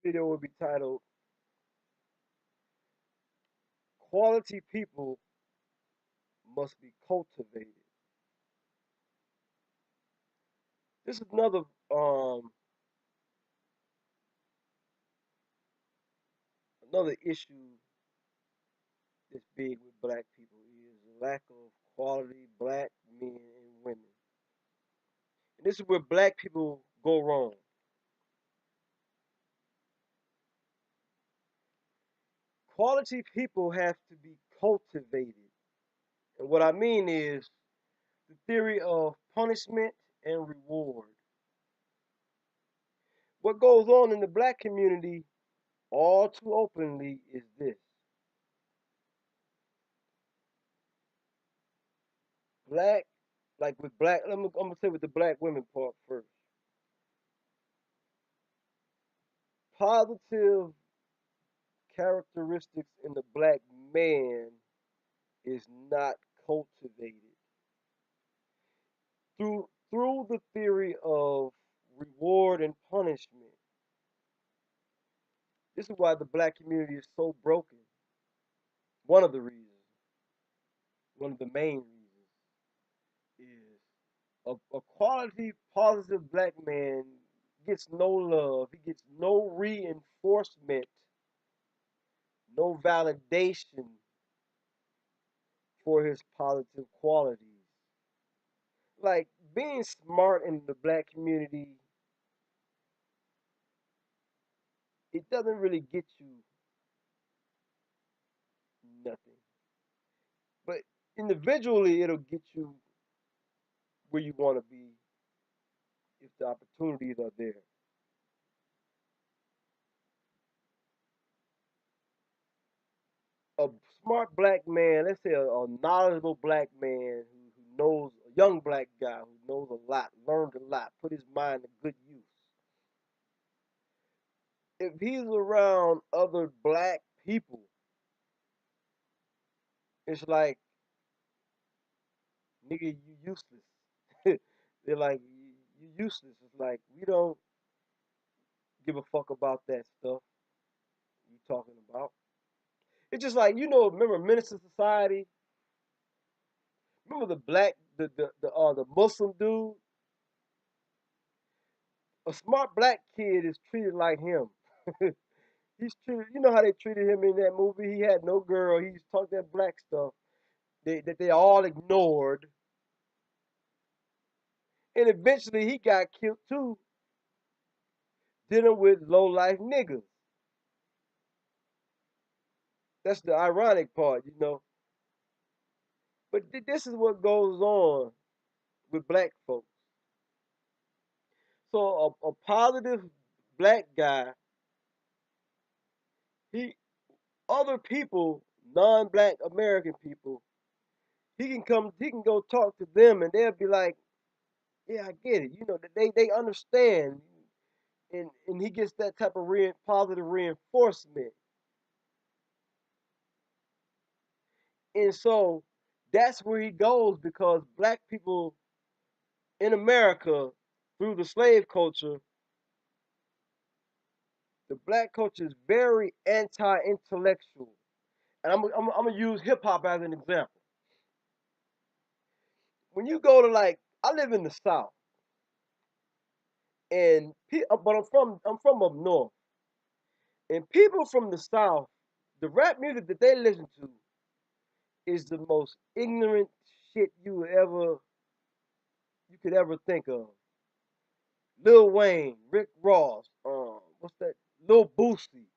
Video will be titled Quality People Must Be Cultivated. This is um another issue that's big with black people is the lack of quality black men and women. And this is where black people go wrong. Quality people have to be cultivated. And what I mean is the theory of punishment and reward. What goes on in the black community all too openly is this. Black, like with black, I'm gonna say with the black women part first. Positive characteristics in the black man is not cultivated through the theory of reward and punishment. This is why the black community is so broken. One of the reasons, one of the main reasons, is a quality positive black man gets no love. He gets no reinforcement, no validation for his positive qualities. Like being smart in the black community, it doesn't really get you nothing. But individually, it'll get you where you want to be if the opportunities are there. A smart black man, let's say a knowledgeable black man who knows, a young black guy who knows a lot, learned a lot, put his mind to good use. If he's around other black people, it's like, nigga, you useless. They're like, you useless. It's like, we don't give a fuck about that stuff you talking about. It's just like, remember Minister Society? Remember the black, the Muslim dude? A smart black kid is treated like him. He's treated, you know how they treated him in that movie? He had no girl. He's talking that black stuff that they all ignored. And eventually he got killed too, dealing with low life niggas. That's the ironic part. But this is what goes on with black folks. So a positive black guy, he other people, non-black American people, he can go talk to them and they'll be like, yeah, I get it. They understand, and he gets that type of positive reinforcement, and so that's where he goes because black people in America through the slave culture, the black culture is very anti-intellectual, and I'm gonna use hip hop as an example. When you go to like, I live in the South, and but I'm from up north, and people from the South, the rap music that they listen to is the most ignorant shit you could ever think of. Lil Wayne, Rick Ross, what's that? Lil Boosie,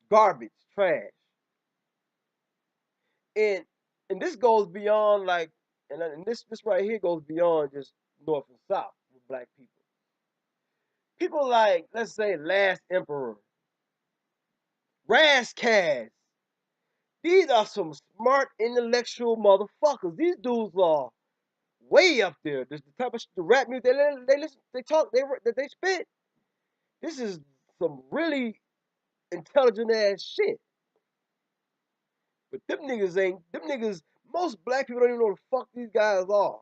garbage, trash, and and this goes beyond like, and this right here goes beyond just North and South with black people. People like, let's say, Last Emperor, Razzcast. These are some smart, intellectual motherfuckers. These dudes are way up there. This the type of the rap music they listen, they talk, that they spit. This is some really intelligent ass shit. But them niggas ain't them niggas. Most black people don't even know what the fuck these guys are.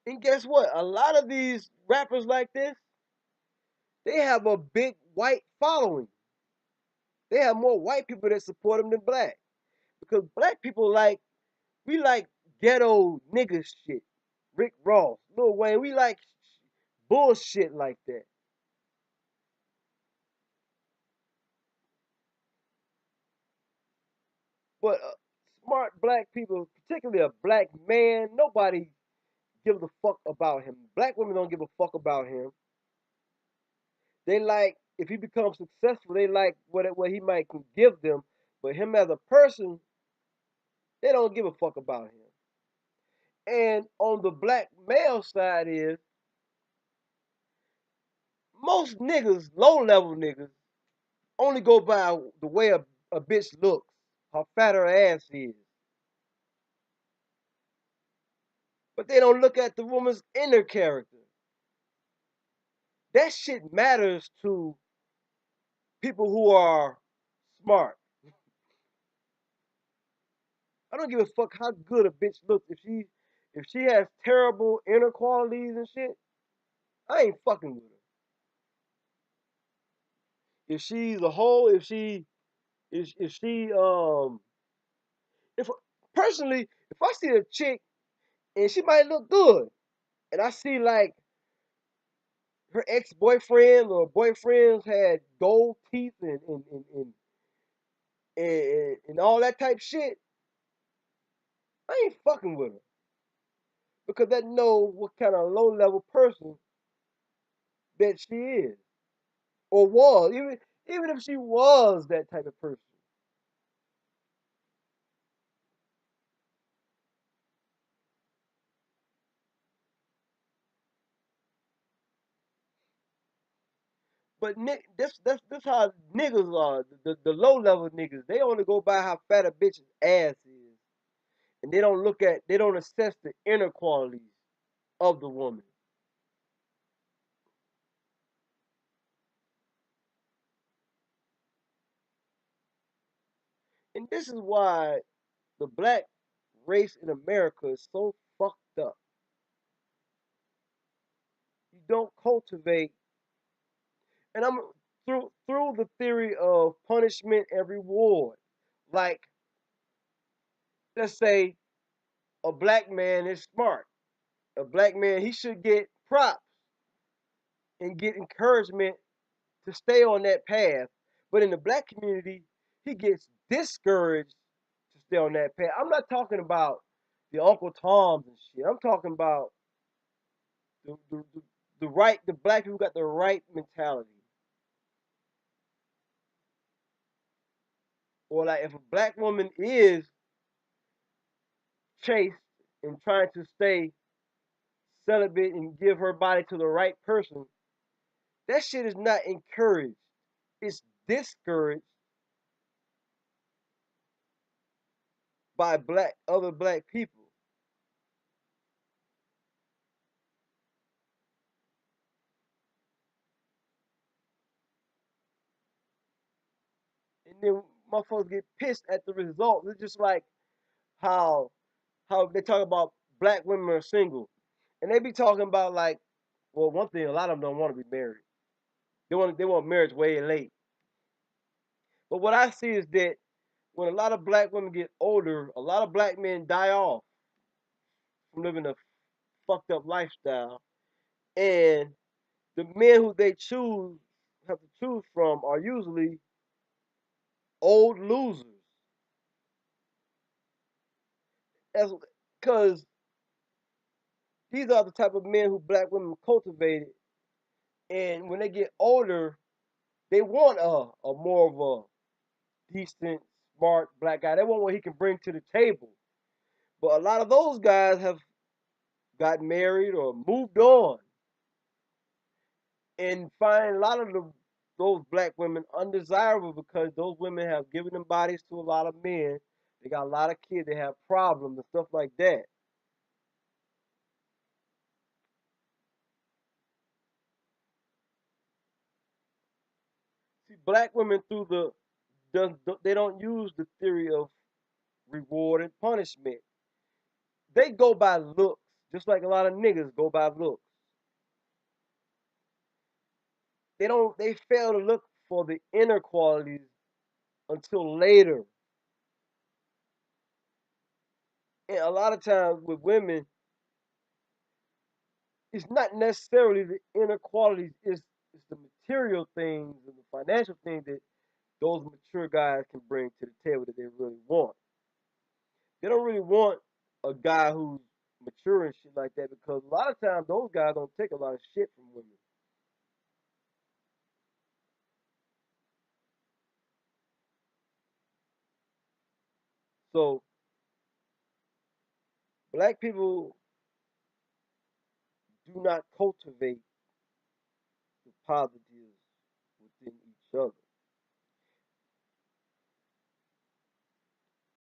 And guess what? A lot of these rappers like this, they have a big white following. They have more white people that support them than black. Because black people like, we like ghetto nigga shit. Rick Ross, Lil Wayne, we like bullshit like that. But smart black people, particularly a black man, nobody gives a fuck about him. Black women don't give a fuck about him. They like, if he becomes successful, they like what he might can give them. But him as a person, they don't give a fuck about him. And on the black male side is most niggas, low level niggas, only go by the way a bitch looks, how fat her ass is. But they don't look at the woman's inner character. That shit matters to people who are smart. I don't give a fuck how good a bitch looks. If she has terrible inner qualities and shit, I ain't fucking with her. If she's a hoe, if she if personally, if I see a chick and she might look good, and I see like her ex boyfriend or boyfriends had gold teeth and all that type shit, I ain't fucking with her because that know what kind of low level person that she is or was, even if she was that type of person. But that's how niggas are. The low level niggas, they only go by how fat a bitch's ass is, and they don't assess the inner qualities of the woman. And this is why the black race in America is so fucked up. You don't cultivate, and I'm through the theory of punishment and reward. Like, let's say a black man is smart. A black man, he should get props and get encouragement to stay on that path. But in the black community, he gets discouraged to stay on that path. I'm not talking about the Uncle Toms and shit. I'm talking about the the, the, the black people got the right mentality. Or like if a black woman is chaste and trying to stay celibate and give her body to the right person, that shit is not encouraged. It's discouraged by other black people. And then motherfuckers get pissed at the result. It's just like how they talk about black women are single. And they be talking about like, well, one thing, a lot of them don't want to be married. They want marriage way late. But what I see is that when a lot of black women get older, a lot of black men die off from living a fucked up lifestyle. And the men who they have to choose from are usually old losers. As because these are the type of men who black women cultivated, and when they get older, they want a more of a decent, smart black guy. They want what he can bring to the table. But a lot of those guys have got married or moved on, and find a lot of those black women undesirable because those women have given them bodies to a lot of men. They got a lot of kids. They have problems and stuff like that. See, black women through they don't use the theory of reward and punishment. They go by looks. Just like a lot of niggas go by looks. They fail to look for the inner qualities until later. And a lot of times with women, it's not necessarily the inner qualities, it's the material things and the financial things that those mature guys can bring to the table that they really want. They don't really want a guy who's mature and shit like that because a lot of times those guys don't take a lot of shit from women. So black people do not cultivate the positives within each other.